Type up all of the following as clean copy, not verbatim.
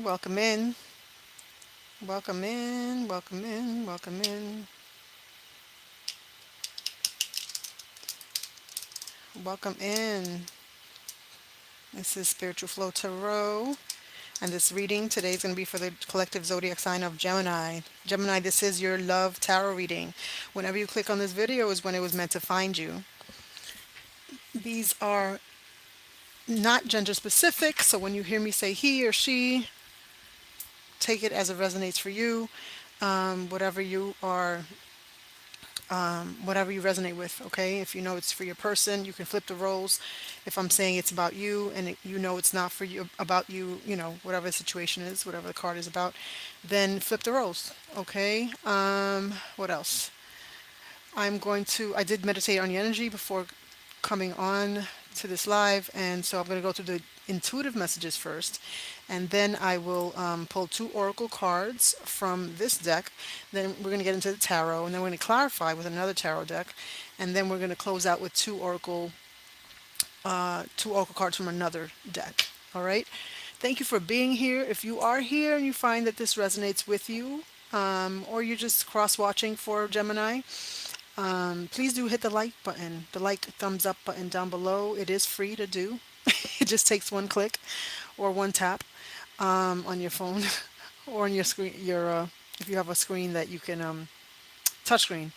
Welcome in, welcome in, welcome in, welcome in, welcome in. This is Spiritual Flow Tarot, and this reading today is going to be for the collective zodiac sign of Gemini. Gemini, this is your love tarot reading. Whenever you click on this video is when it was meant to find you. These are not gender specific, so when you hear me say he or she, take it as it resonates for you. Whatever you are whatever you resonate with, okay? If you know it's for your person, you can flip the roles. If I'm saying it's about you and you know it's not for you, about you, whatever the situation is, whatever the card is about, then flip the roles, okay? What else? I did meditate on the energy before coming on to this live, and so I'm going to go through the intuitive messages first, and then I will pull two oracle cards from this deck. Then we're going to get into the tarot, and then we're going to clarify with another tarot deck, and then we're going to close out with two oracle cards from another deck. All right. Thank you for being here. If you are here and you find that this resonates with you, or you're just cross watching for Gemini, please do hit the like button, the like thumbs up button down below. It is free to do. It just takes one click or one tap on your phone or on your screen. If you have a screen that you can touch screen,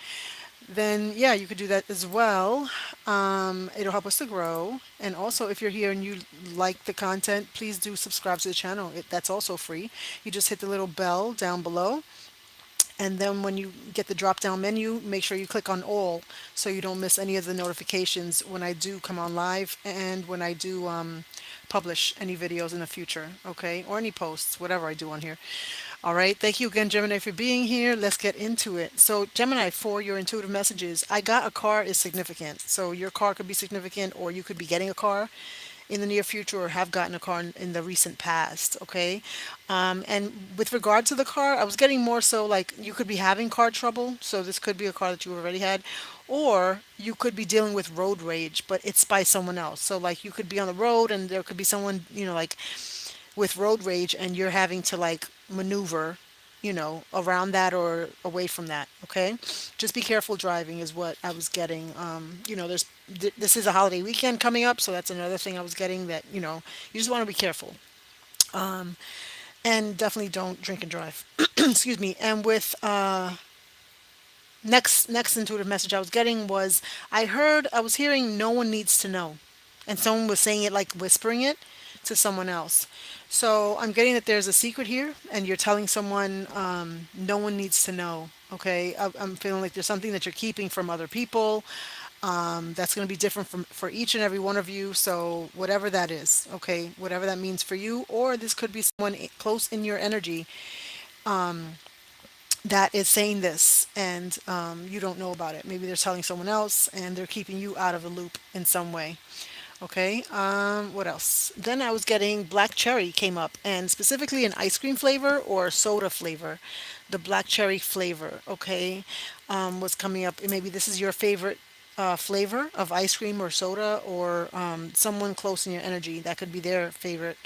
then yeah, you could do that as well. It'll help us to grow. And also, if you're here and you like the content, please do subscribe to the channel. That's also free. You just hit the little bell down below, and then when you get the drop down menu, make sure you click on all so you don't miss any of the notifications when I do come on live and when I do publish any videos in the future, okay? Or any posts, whatever I do on here. All right. Thank you again, Gemini, for being here. Let's get into it. So, Gemini, for your intuitive messages, I got a car is significant. So, your car could be significant, or you could be getting a car in the near future or have gotten a car in the recent past. Okay. And with regard to the car, I was getting more so like you could be having car trouble. So, this could be a car that you already had, or you could be dealing with road rage, but it's by someone else. So, like, you could be on the road and there could be someone, like with road rage, and you're having to like maneuver, around that or away from that. Okay, just be careful driving is what I was getting. This is a holiday weekend coming up, so that's another thing I was getting, that you just want to be careful, and definitely don't drink and drive. Excuse me. And with next intuitive message I was getting was, I was hearing no one needs to know, and someone was saying it like whispering it to someone else. So I'm getting that there's a secret here, and you're telling someone no one needs to know. Okay, I'm feeling like there's something that you're keeping from other people. That's going to be different for each and every one of you. So whatever that is, okay, whatever that means for you, or this could be someone close in your energy that is saying this, and you don't know about it. Maybe they're telling someone else and they're keeping you out of the loop in some way. Okay, what else? Then I was getting black cherry came up, and specifically an ice cream flavor or soda flavor. The black cherry flavor, okay, was coming up. Maybe this is your favorite flavor of ice cream or soda, or someone close in your energy. That could be their favorite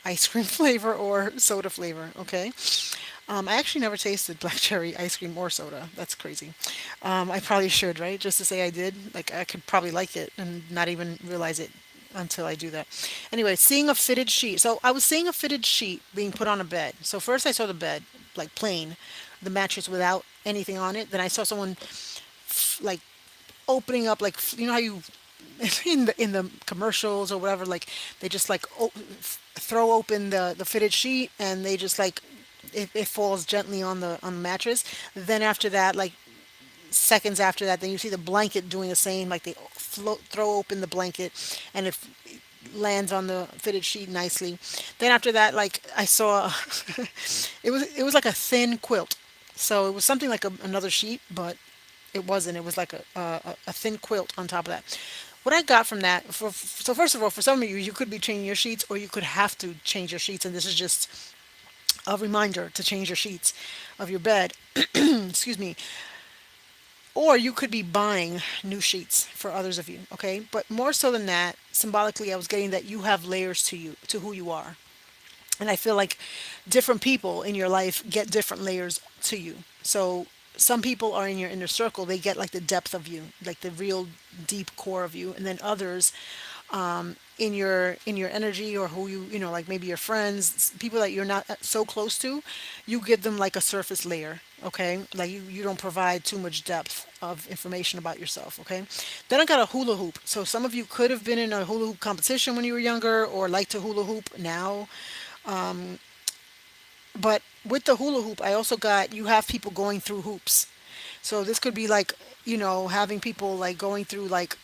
ice cream flavor or soda flavor, okay? I actually never tasted black cherry ice cream or soda. That's crazy. I probably should, right? Just to say I did. Like, I could probably like it and not even realize it until I do that. Anyway, seeing a fitted sheet. So I was seeing a fitted sheet being put on a bed. So first I saw the bed, like plain, the mattress without anything on it. Then I saw someone like opening up, like how you in the commercials or whatever, like they just like throw open the fitted sheet, and they just like it falls gently on the mattress. Then after that, like seconds after that, then you see the blanket doing the same. Like they throw open the blanket, and it lands on the fitted sheet nicely. Then after that, like I saw, it was like a thin quilt. So it was something like another sheet, but it wasn't. It was like a thin quilt on top of that. What I got from that, so first of all, for some of you, you could be changing your sheets, or you could have to change your sheets, and this is just a reminder to change your sheets of your bed. Excuse me. Or you could be buying new sheets for others of you, okay? But more so than that, symbolically, I was getting that you have layers to you, to who you are. And I feel like different people in your life get different layers to you. So some people are in your inner circle, they get like the depth of you, like the real deep core of you. And then others in your energy, or who you know, like maybe your friends, people that you're not so close to, you give them like a surface layer. Okay, like you don't provide too much depth of information about yourself. Okay, then I got a hula hoop. So some of you could have been in a hula hoop competition when you were younger, or like to hula hoop now. But with the hula hoop, I also got, you have people going through hoops. So this could be like, you know, having people like going through like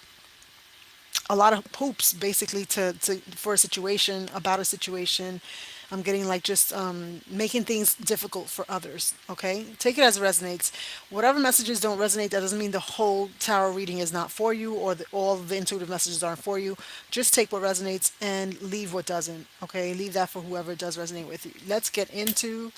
a lot of hoops basically to for a situation, about a situation. I'm getting like just making things difficult for others. Okay, take it as it resonates. Whatever messages don't resonate, that doesn't mean the whole tarot reading is not for you, or all of the intuitive messages aren't for you. Just take what resonates and leave what doesn't. Okay, leave that for whoever does resonate with you. Let's get into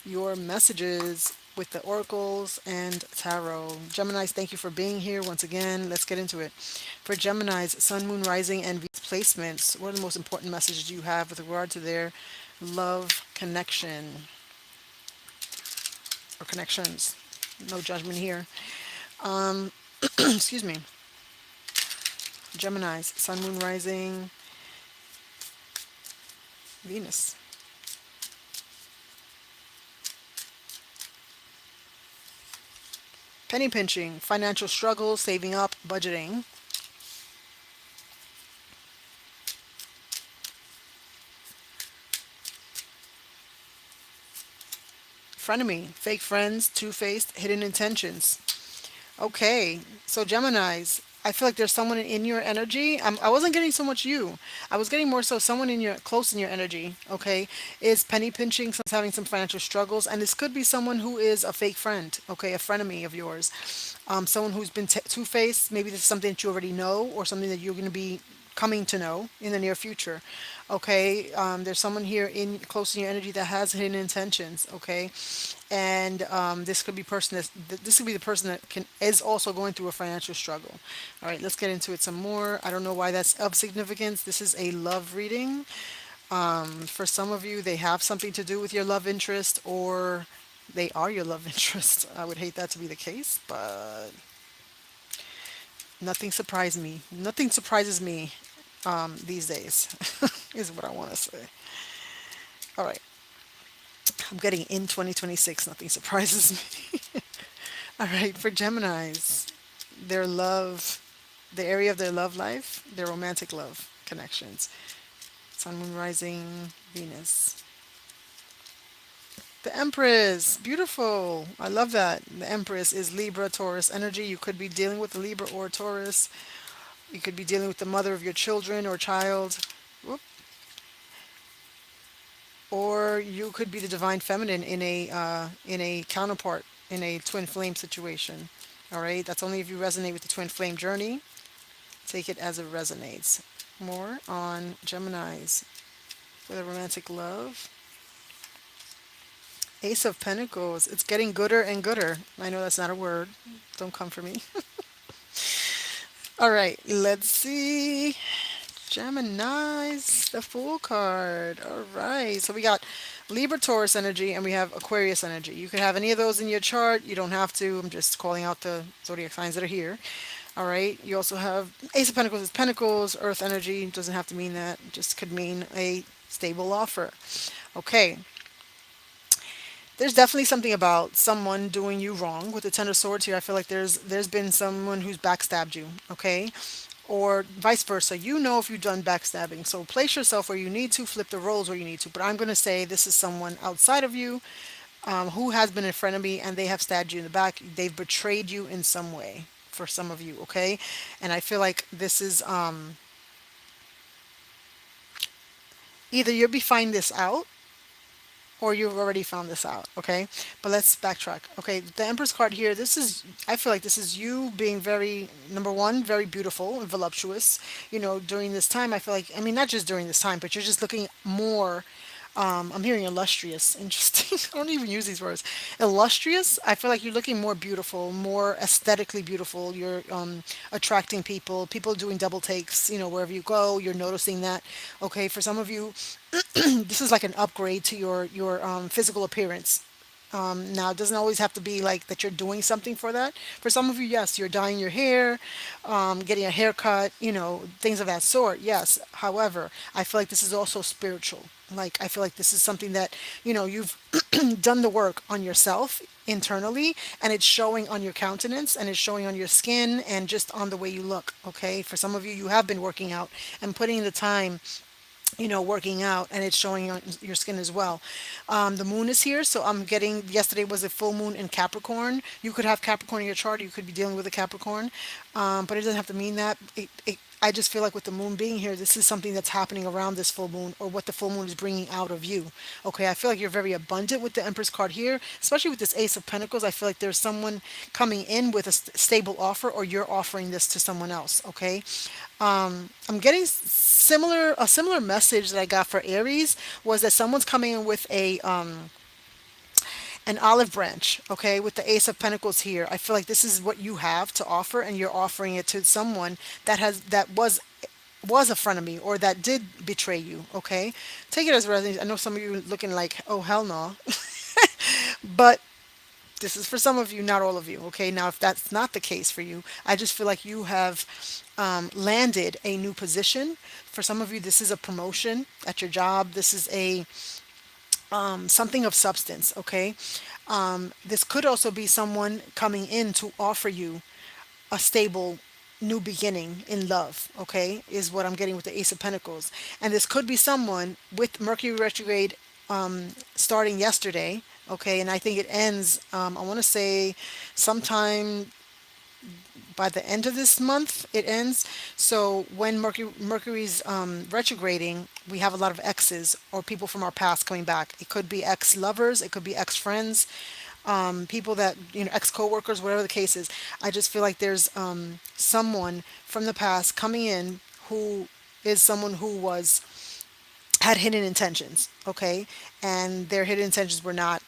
your messages with the oracles and tarot. Geminis, thank you for being here once again. Let's get into it. For Geminis, sun, moon, rising, and Venus placements, what are the most important messages you have with regard to their love connection or connections? No judgment here. Excuse me. Geminis, sun, moon, rising, Venus. Penny pinching, financial struggles, saving up, budgeting. Frenemy, fake friends, two-faced, hidden intentions. Okay, so Gemini's, I feel like there's someone in your energy. I wasn't getting so much you. I was getting more so someone in your close in your energy. Okay, is penny pinching, someone's having some financial struggles, and this could be someone who is a fake friend. Okay, a frenemy of yours, someone who's been two-faced. Maybe this is something that you already know, or something that you're going to be coming to know in the near future. Okay, there's someone here in close in your energy that has hidden intentions. Okay, and this could be person this could be the person that can is also going through a financial struggle. All right, let's get into it some more. I don't know why that's of significance. This is a love reading. For some of you, they have something to do with your love interest, or they are your love interest. I would hate that to be the case, but nothing surprises me these days. Is what I want to say. All right, I'm getting in 2026, nothing surprises me. All right, for Geminis, their love, the area of their love life, their romantic love connections. Sun, moon, rising, Venus. The Empress, beautiful. I love that. The Empress is Libra, Taurus energy. You could be dealing with the Libra or Taurus. You could be dealing with the mother of your children or child. Whoop. Or you could be the divine feminine in a counterpart, in a twin flame situation. All right, that's only if you resonate with the twin flame journey. Take it as it resonates. More on Gemini's for the romantic love. Ace of Pentacles. It's getting gooder and gooder. I know that's not a word. Don't come for me. All right, let's see. Gemini's, the Fool card. All right, so we got Libra, Taurus energy, and we have Aquarius energy. You can have any of those in your chart. You don't have to. I'm just calling out the zodiac signs that are here. All right. You also have Ace of Pentacles is Pentacles, Earth energy. Doesn't have to mean that. It just could mean a stable offer. Okay. There's definitely something about someone doing you wrong with the Ten of Swords here. I feel like there's been someone who's backstabbed you. Okay. Or vice versa. You know if you've done backstabbing. So place yourself where you need to, flip the roles where you need to. But I'm going to say this is someone outside of you who has been in front of me, and they have stabbed you in the back. They've betrayed you in some way for some of you, okay? And I feel like this is either you'll be finding this out, or you've already found this out, okay? But let's backtrack. Okay, the Empress card here, this is, I feel like this is you being very, number one, very beautiful and voluptuous. You know, during this time, I feel like, I mean, not just during this time, but you're just looking more. I'm hearing illustrious. Interesting. I don't even use these words. Illustrious. I feel like you're looking more beautiful, more aesthetically beautiful. You're attracting people. People doing double takes. Wherever you go, you're noticing that. Okay, for some of you, this is like an upgrade to your physical appearance. Now, it doesn't always have to be like that you're doing something for that. For some of you, yes, you're dyeing your hair, getting a haircut, things of that sort. Yes. However, I feel like this is also spiritual. Like, I feel like this is something that, you've done the work on yourself internally, and it's showing on your countenance, and it's showing on your skin, and just on the way you look. Okay. For some of you, you have been working out and putting in the time, working out, and it's showing on your skin as well. The moon is here, so I'm getting, yesterday was a full moon in Capricorn. You could have Capricorn in your chart, you could be dealing with a Capricorn, but it doesn't have to mean that. I just feel like with the moon being here, this is something that's happening around this full moon, or what the full moon is bringing out of you. Okay, I feel like you're very abundant with the Empress card here, especially with this Ace of Pentacles. I feel like there's someone coming in with a stable offer, or you're offering this to someone else. Okay, I'm getting a similar message that I got for Aries was that someone's coming in with a an olive branch, okay, with the Ace of Pentacles here. I feel like this is what you have to offer, and you're offering it to someone that was a friend of me, or that did betray you. Okay, take it as resonance. I know some of you looking like, oh hell no, but this is for some of you, not all of you. Okay, now if that's not the case for you, I just feel like you have landed a new position. For some of you, this is a promotion at your job. This is a something of substance. Okay, this could also be someone coming in to offer you a stable new beginning in love. Okay, is what I'm getting with the Ace of Pentacles, and this could be someone with Mercury retrograde starting yesterday. Okay, and I think it ends. I want to say sometime by the end of this month. It ends. So when Mercury's retrograding, we have a lot of exes or people from our past coming back. It could be ex lovers. It could be ex friends. People that ex coworkers, whatever the case is. I just feel like there's someone from the past coming in who is someone who was had hidden intentions, okay, and their hidden intentions were not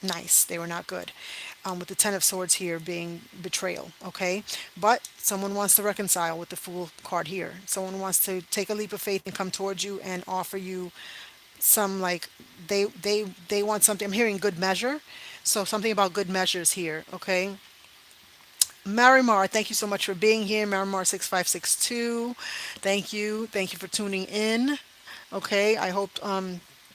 nice. They were not good. With the Ten of Swords here being betrayal, okay, but someone wants to reconcile with the Fool card here. Someone wants to take a leap of faith and come towards you and offer you some, like, they want something. I'm hearing good measure, so something about good measures here, okay. Marimar, thank you so much for being here. Marimar6562, thank you for tuning in. Okay, I hope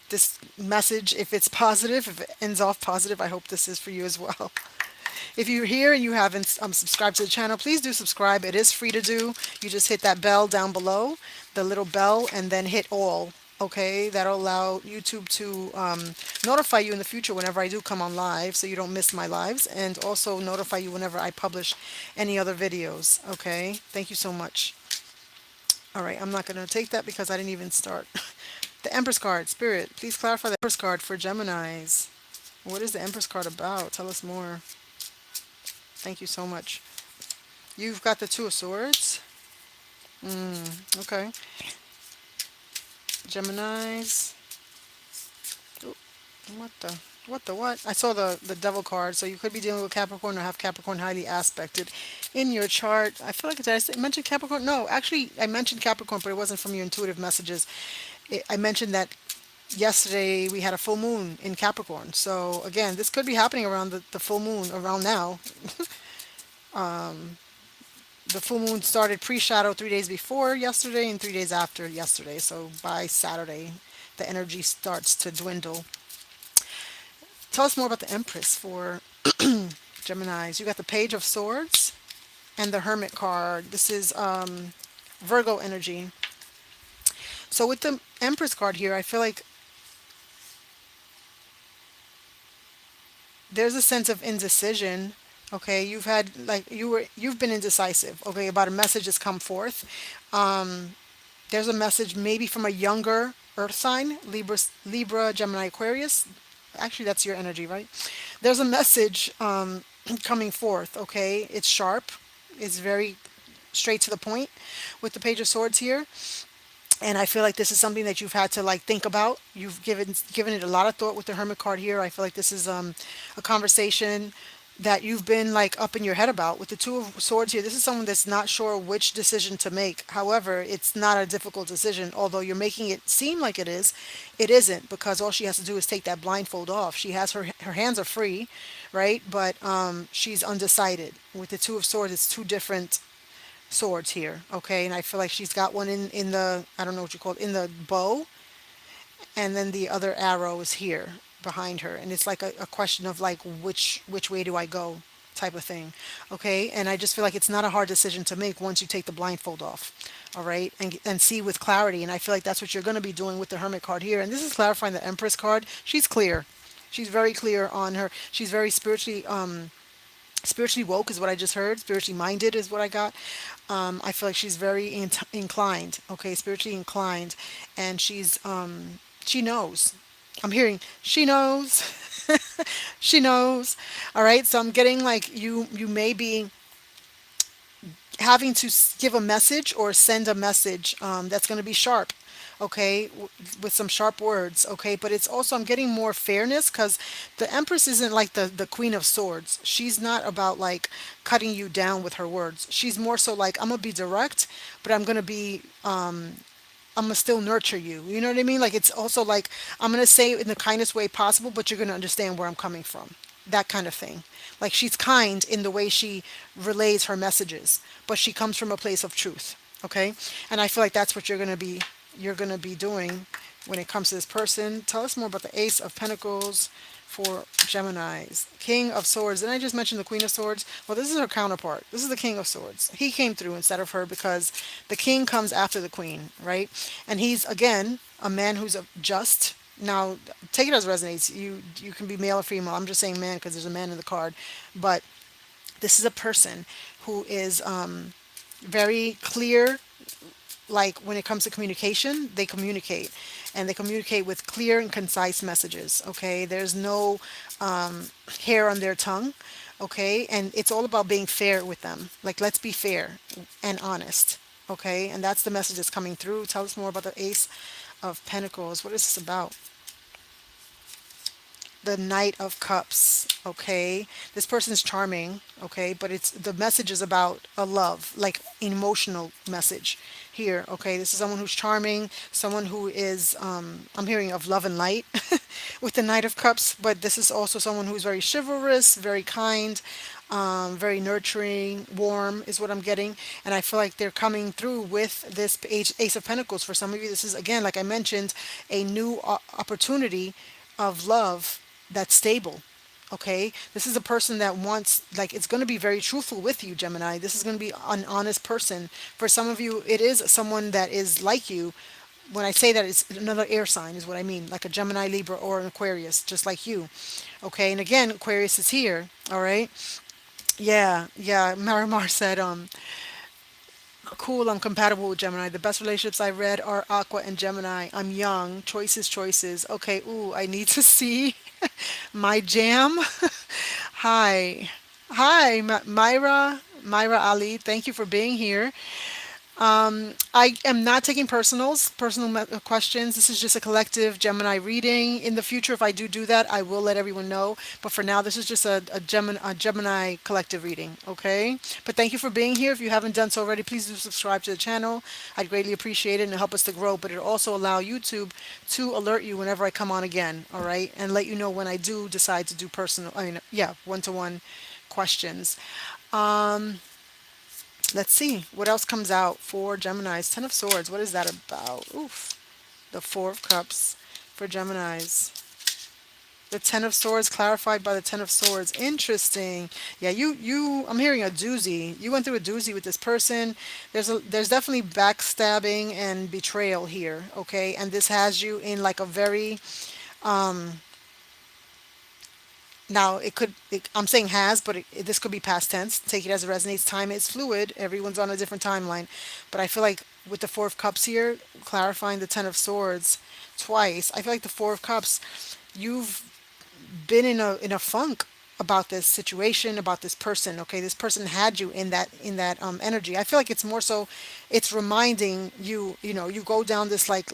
this message, if it's positive, if it ends off positive, I hope this is for you as well. If you're here and you haven't subscribed to the channel, please do subscribe. It is free to do. You just hit that bell down below, the little bell, and then hit all. Okay, that'll allow YouTube to notify you in the future whenever I do come on live, so you don't miss my lives, and also notify you whenever I publish any other videos. Okay, thank you so much. All right, I'm not going to take that because I didn't even start. The Empress card, Spirit, please clarify the Empress card for Geminis. What is the Empress card about? Tell us more. Thank you so much. You've got the Two of Swords. Okay. Geminis. Ooh, what the? What the what? I saw the Devil card, so you could be dealing with Capricorn or have Capricorn highly aspected in your chart. I feel like, did I mention Capricorn? No, actually, I mentioned Capricorn, but it wasn't from your intuitive messages. I mentioned that yesterday we had a full moon in Capricorn. So again, this could be happening around the full moon, around now. The full moon started pre-shadow 3 days before yesterday and 3 days after yesterday. So by Saturday, the energy starts to dwindle. Tell us more about the Empress for Geminis. You got the Page of Swords and the Hermit card. This is Virgo energy. So with the Empress card here, I feel like there's a sense of indecision. Okay, you've had, like, you've been indecisive. Okay, about a message that's come forth. There's a message maybe from a younger Earth sign, Libra, Gemini, Aquarius. Actually, that's your energy, right? There's a message coming forth. Okay, it's sharp. It's very straight to the point with the Page of Swords here. and I feel like this is something that you've had to like think about. You've given it a lot of thought with the Hermit card here. I feel like this is a conversation that you've been like up in your head about with the Two of Swords here. This is someone that's not sure which decision to make. However, it's not a difficult decision, although you're making it seem like it is. It isn't, because all she has to do is take that blindfold off. She has her hands are free, right? But she's undecided. With the Two of Swords, it's two different swords here, okay? And I feel like she's got one in the, I don't know what you call it, in the bow, and then the other arrow is here behind her, and it's like a question of like which way do I go, type of thing, okay? And I just feel like it's not a hard decision to make once you take the blindfold off, all right, and see with clarity. And I feel like that's what you're going to be doing with the Hermit card here. And this is clarifying the Empress card. She's clear. She's very clear on her. She's very spiritually woke is what I just heard. Spiritually minded is what I got. I feel like she's very inclined. Okay, spiritually inclined, and she knows. I'm hearing she knows. She knows. All right. So I'm getting like you may be having to give a message or send a message that's going to be sharp, okay, with some sharp words, okay. But it's also, I'm getting more fairness, because the Empress isn't like the Queen of Swords. She's not about like cutting you down with her words. She's more so like, I'm gonna be direct, but I'm gonna still nurture you. You know what I mean? Like, it's also like, I'm gonna say it in the kindest way possible, but you're gonna understand where I'm coming from. That kind of thing. Like, she's kind in the way she relays her messages, but she comes from a place of truth. Okay? And I feel like that's what you're gonna be doing when it comes to this person. Tell us more about the Ace of Pentacles for Geminis. King of Swords. Didn't I just mention the Queen of Swords? Well, this is her counterpart. This is the King of Swords. He came through instead of her, because the King comes after the Queen, right? And he's, again, a man who's just. Now, take it as resonates. You can be male or female. I'm just saying man because there's a man in the card. But this is a person who is very clear, like when it comes to communication, they communicate, and they communicate with clear and concise messages. Okay, there's no hair on their tongue. Okay, and it's all about being fair with them. Like, let's be fair and honest. Okay, and that's the message that's coming through. Tell us more about the Ace of Pentacles. What is this about? The Knight of Cups. Okay, this person's charming. Okay, but it's, the message is about a love, like emotional message here. Okay, this is someone who's charming, someone who is, I'm hearing of love and light with the Knight of Cups, but this is also someone who's very chivalrous, very kind, very nurturing, warm is what I'm getting. And I feel like they're coming through with this Ace of Pentacles. For some of you, this is, again, like I mentioned, a new opportunity of love that's stable. Okay, this is a person that wants, like, it's going to be very truthful with you, Gemini. This is going to be an honest person. For some of you, it is someone that is like you. When I say that, it's another air sign, is what I mean, like a Gemini, Libra, or an Aquarius, just like you. Okay, and again, Aquarius is here. All right. Yeah, yeah. Marimar said, cool, I'm compatible with Gemini. The best relationships I read are Aqua and Gemini. I'm young. Choices, choices. Okay, ooh, I need to see my jam. Hi. Hi, Myra Ali. Thank you for being here. I am not taking personal questions. This is just a collective Gemini reading. In the future, if I do that, I will let everyone know. But for now, this is just a Gemini collective reading. Okay. But thank you for being here. If you haven't done so already, please do subscribe to the channel. I'd greatly appreciate it, and help us to grow. But it'll also allow YouTube to alert you whenever I come on again. All right, and let you know when I do decide to do personal. I mean, yeah, one-to-one questions. Let's see what else comes out for Gemini's. Ten of Swords. What is that about? Oof. The Four of Cups for Gemini's. The Ten of Swords clarified by the Ten of Swords. Interesting. Yeah, I'm hearing a doozy. You went through a doozy with this person. There's definitely backstabbing and betrayal here. Okay, and this has you in like a very, now, I'm saying has, but this could be past tense. Take it as it resonates. Time is fluid. Everyone's on a different timeline. But I feel like with the Four of Cups here, clarifying the Ten of Swords twice, I feel like the Four of Cups, you've been in a funk. about this situation, about this person. Okay, this person had you in that energy. I feel like it's more so, it's reminding you. You know, you go down this like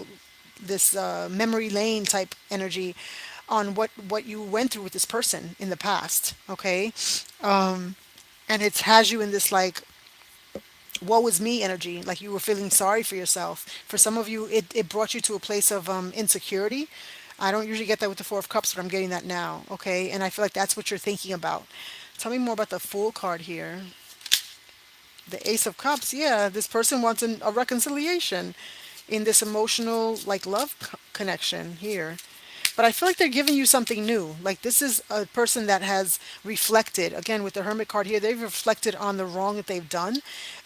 this memory lane type energy on what you went through with this person in the past. Okay, and it has you in this like woe is me energy, like you were feeling sorry for yourself. For some of you, it brought you to a place of insecurity. I don't usually get that with the Four of Cups, but I'm getting that now. Okay, and I feel like that's what you're thinking about. Tell me more about the Fool card here. The Ace of Cups, yeah, this person wants a reconciliation in this emotional like love connection here. But I feel like they're giving you something new. Like this is a person that has reflected. Again, with the Hermit card here, they've reflected on the wrong that they've done.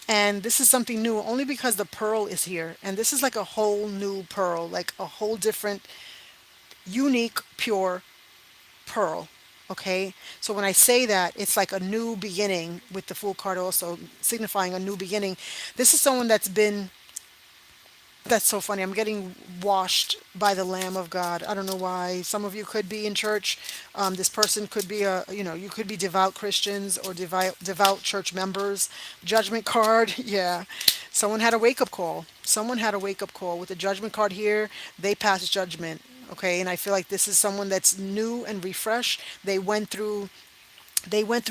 And this is something new only because the pearl is here. And this is like a whole new pearl, like a whole different, unique, pure pearl. Okay? So when I say that, it's like a new beginning with the Fool card also signifying a new beginning. This is someone that's so funny. I'm getting washed by the Lamb of God. I don't know why. Some of you could be in church. This person could be you could be devout Christians or devout church members. Judgment card, yeah. Someone had a wake up call. Someone had a wake up call with the judgment card here. They passed judgment. Okay, and I feel like this is someone that's new and refreshed. They went through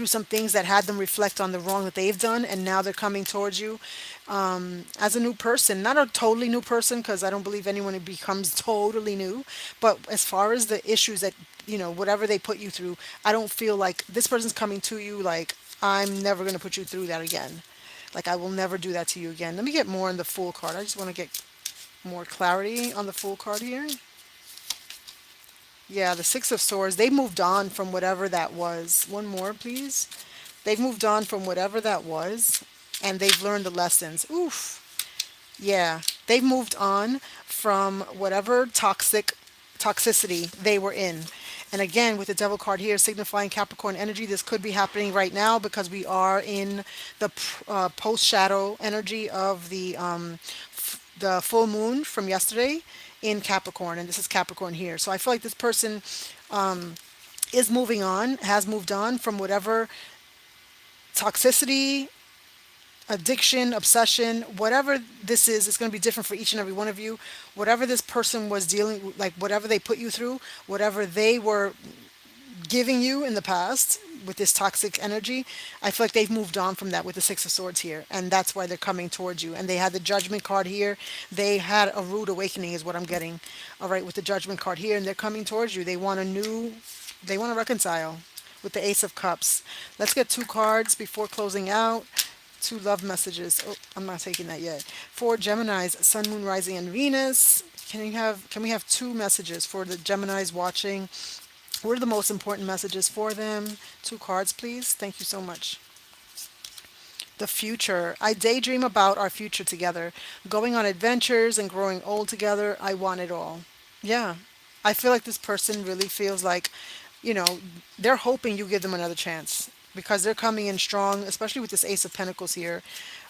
some things that had them reflect on the wrong that they've done, and now they're coming towards you as a new person. Not a totally new person, because I don't believe anyone becomes totally new. But as far as the issues that, whatever they put you through, I don't feel like this person's coming to you like, I'm never going to put you through that again. Like, I will never do that to you again. Let me get more on the Fool card. I just want to get more clarity on the Fool card here. Yeah, the Six of Swords, they moved on from whatever that was. One more, please. They've moved on from whatever that was, and they've learned the lessons. Oof. Yeah, they've moved on from whatever toxicity they were in. And again, with the Devil card here signifying Capricorn energy, this could be happening right now because we are in the post shadow energy of the full moon from yesterday in Capricorn, and this is Capricorn here. So I feel like this person is moving on, has moved on from whatever toxicity, addiction, obsession, whatever this is. It's going to be different for each and every one of you. Whatever this person was dealing, like whatever they put you through, whatever they were giving you in the past with this toxic energy, I feel like they've moved on from that with the Six of Swords here, and that's why they're coming towards you. And they had the Judgment card here. They had a rude awakening, is what I'm getting. All right, with the Judgment card here, and they're coming towards you. They want to reconcile with the Ace of Cups. Let's get two cards before closing out. Two love messages. Oh, I'm not taking that yet. For Gemini's Sun, Moon, Rising, and Venus. Can we have two messages for the Geminis watching? What are the most important messages for them? Two cards, please. Thank you so much. The future. I daydream about our future together, going on adventures and growing old together. I want it all. Yeah. I feel like this person really feels like, you know, they're hoping you give them another chance because they're coming in strong, especially with this Ace of Pentacles here.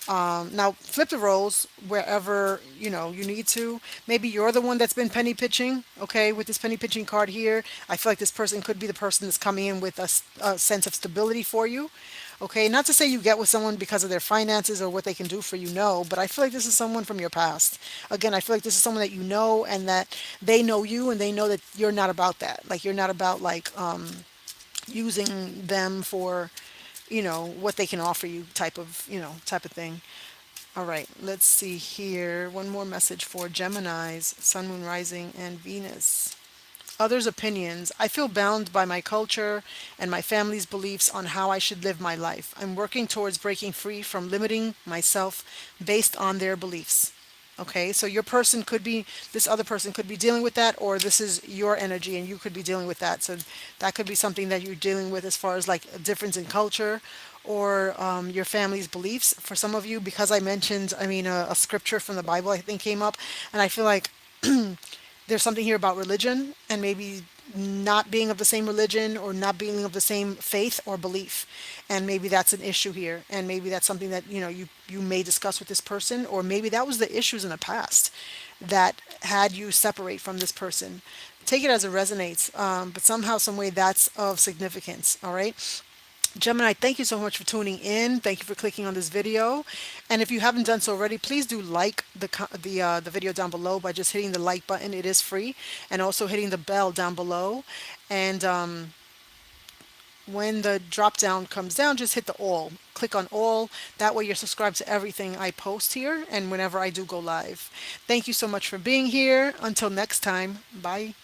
Now, flip the roles wherever you need to. Maybe you're the one that's been penny pitching. Okay, with this penny pitching card here, I feel like this person could be the person that's coming in with a sense of stability for you. Okay, not to say you get with someone because of their finances or what they can do for you, no, but I feel like this is someone from your past. Again, I feel like this is someone that you know and that they know you and they know that you're not about that. Like you're not about like using them for what they can offer you type of thing. All right, let's see here. One more message for Gemini's Sun, Moon, Rising, and Venus. Others' opinions. I feel bound by my culture and my family's beliefs on how I should live my life. I'm working towards breaking free from limiting myself based on their beliefs. Okay, so this other person could be dealing with that, or this is your energy and you could be dealing with that. So that could be something that you're dealing with as far as like a difference in culture or your family's beliefs. For some of you, because I mentioned, a scripture from the Bible, I think came up, and I feel like there's something here about religion and maybe not being of the same religion or not being of the same faith or belief, and maybe that's an issue here, and maybe that's something that you may discuss with this person, or maybe that was the issues in the past that had you separate from this person. take it as it resonates. But somehow, some way, that's of significance. All right. Gemini, thank you so much for tuning in. Thank you for clicking on this video. And if you haven't done so already, please do like the video down below by just hitting the like button. It is free, and also hitting the bell down below. And when the drop down comes down, just hit the all. Click on all. That way you're subscribed to everything I post here and whenever I do go live. Thank you so much for being here. Until next time, bye.